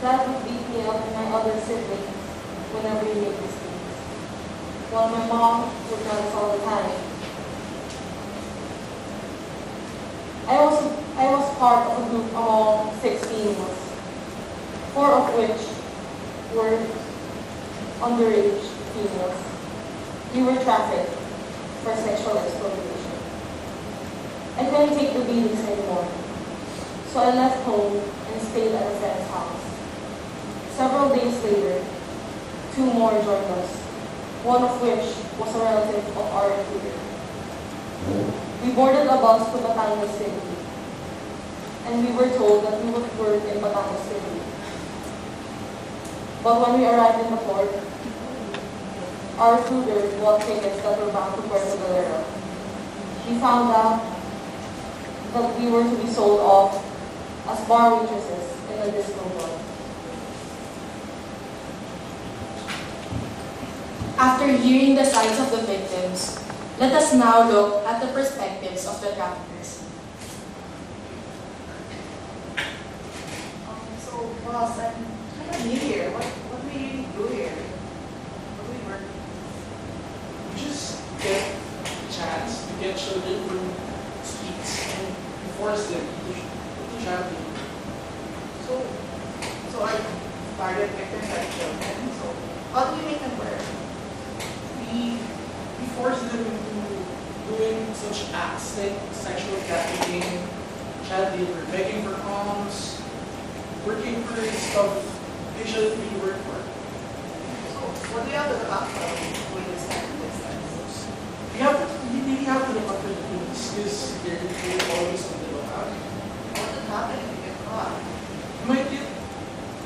Dad would beat me up and my other siblings whenever we made mistakes, while my mom would tell us all the time. I was part of a group among 6 females, 4 of which were underage females. We were trafficked for sexual exploitation. I couldn't take the beatings anymore, so I left home and stayed at a friend's house. Several days later, 2 more joined us, one of which was a relative of our recruiter. We boarded a bus to Batangas City, and we were told that we would work in Batangas City. But when we arrived in the port, our recruiter bought tickets that were bound to Puerto Galera. We found out that we were to be sold off as bar waitresses in a disco bar. After hearing the sides of the victims, let us now look at the perspectives of the traffickers. So, boss, I'm kind of new here. What do we do here? What do we work? You just get a chance to get children from streets and force them to traffic. So our target victims are children. So, how do we make them work? We force them into doing such acts like sexual trafficking, child labor, begging for alms, working for stuff they shouldn't really work for. So, what do we have to look out for when we start this stuff? You really have to look up for the police because they're always on the lookout. What would happen if we get caught? You might get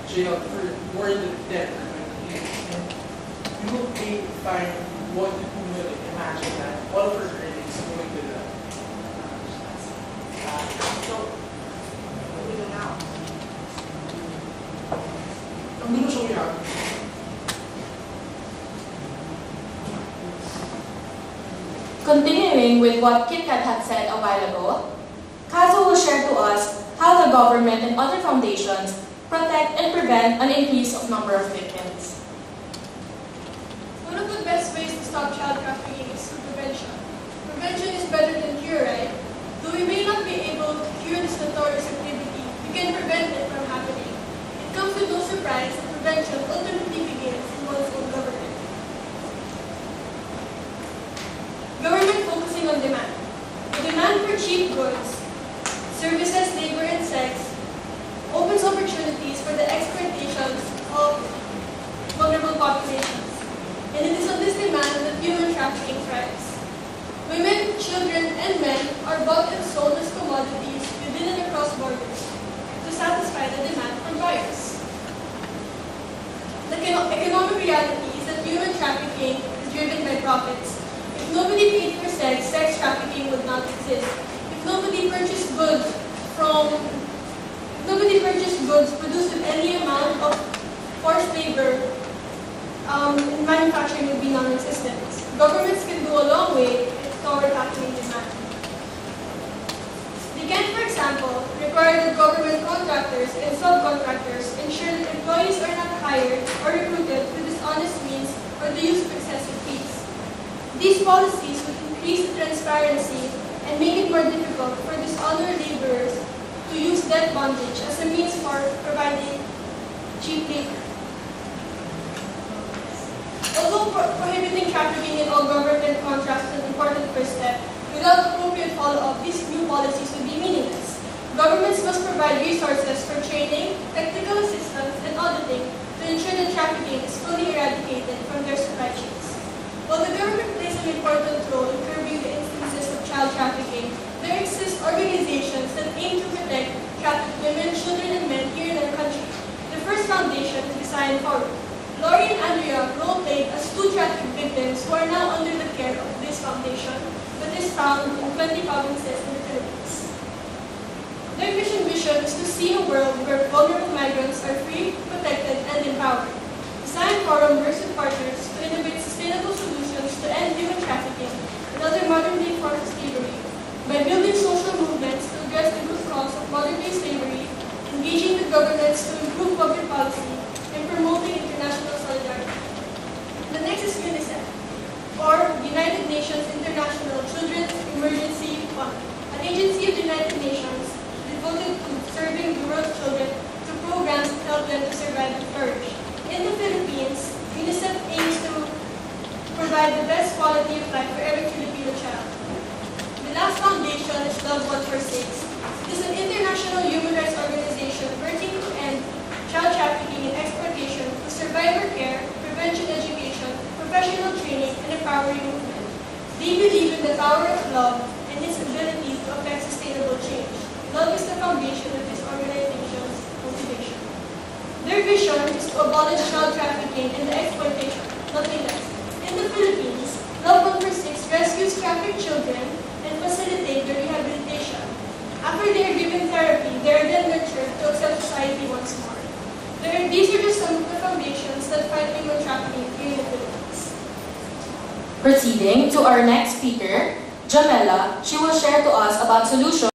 jailed for more than 10 or 20 years. And you will pay fine what you would imagine that all of our earnings going to the So, what do we do now? I'm going to show you how. Continuing with what KitKat had said a while ago, Kazo will share to us how the government and other foundations protect and prevent an increase of number of victims. One of the best ways to stop child trafficking is through prevention. Prevention is better than cure, right? Though we may not be able to cure this notorious activity, we can prevent it from happening. It comes with no surprise that prevention ultimately begins in one's own government. Government focusing on demand. The demand for cheap goods, services, labor, and sex opens opportunities for the exploitation of vulnerable populations. And it is on this demand that human trafficking thrives. Women, children, and men are bought and sold as commodities within and across borders to satisfy the demand from buyers. The economic reality is that human trafficking is driven by profits. If nobody paid for sex, sex trafficking would not exist. If nobody purchased goods produced with any amount of forced labor, manufacturing would be non-existent. Governments can go a long way toward tackling demand. They can, for example, require that government contractors and subcontractors ensure that employees are not hired or recruited through dishonest means or the use of excessive fees. These policies would increase the transparency and make it more difficult for dishonored laborers to use debt bondage as a means for providing cheap labor. Although prohibiting trafficking in all government contracts is an important first step, without appropriate follow-up, these new policies would be meaningless. Governments must provide resources for training, technical assistance, and auditing to ensure that trafficking is fully eradicated from their supply chains. While the government plays an important role in curbing the instances of child trafficking, there exist organizations that aim to protect trafficked women, children, and men here in our country. The first foundation is Design Forward. Lori and Andrea role-played as 2 trafficked victims who are now under the care of this foundation, that is found in 20 provinces in the Philippines. Their vision is to see a world where vulnerable migrants are free, protected, and empowered. Design Forum works with partners to innovate sustainable solutions to end human trafficking and other modern-day forms of slavery by building social movements to address the root cause of modern-day slavery, engaging efforts to improve public policy in promoting international solidarity. The next is UNICEF, or United Nations International Children's Emergency Fund, an agency of the United Nations devoted to serving the world's children through programs that help them to survive and flourish. In the Philippines, UNICEF aims to provide the best quality of life for every Filipino child. The last foundation is Love 146. It is an international human rights organization working to end child trafficking and exploitation through survivor care, prevention education, professional training, and empowering movement. They believe in the power of love and its ability to affect sustainable change. Love is the foundation of this organization's motivation. Their vision is to abolish child trafficking and the exploitation, nothing less. In the Philippines, Love 146 rescues trafficked children and facilitate their rehabilitation. After they are given therapy, they are then nurtured to accept society once more. These are just some of the foundations that fight human trafficking here in the Philippines. Proceeding to our next speaker, Jamela, she will share to us about solutions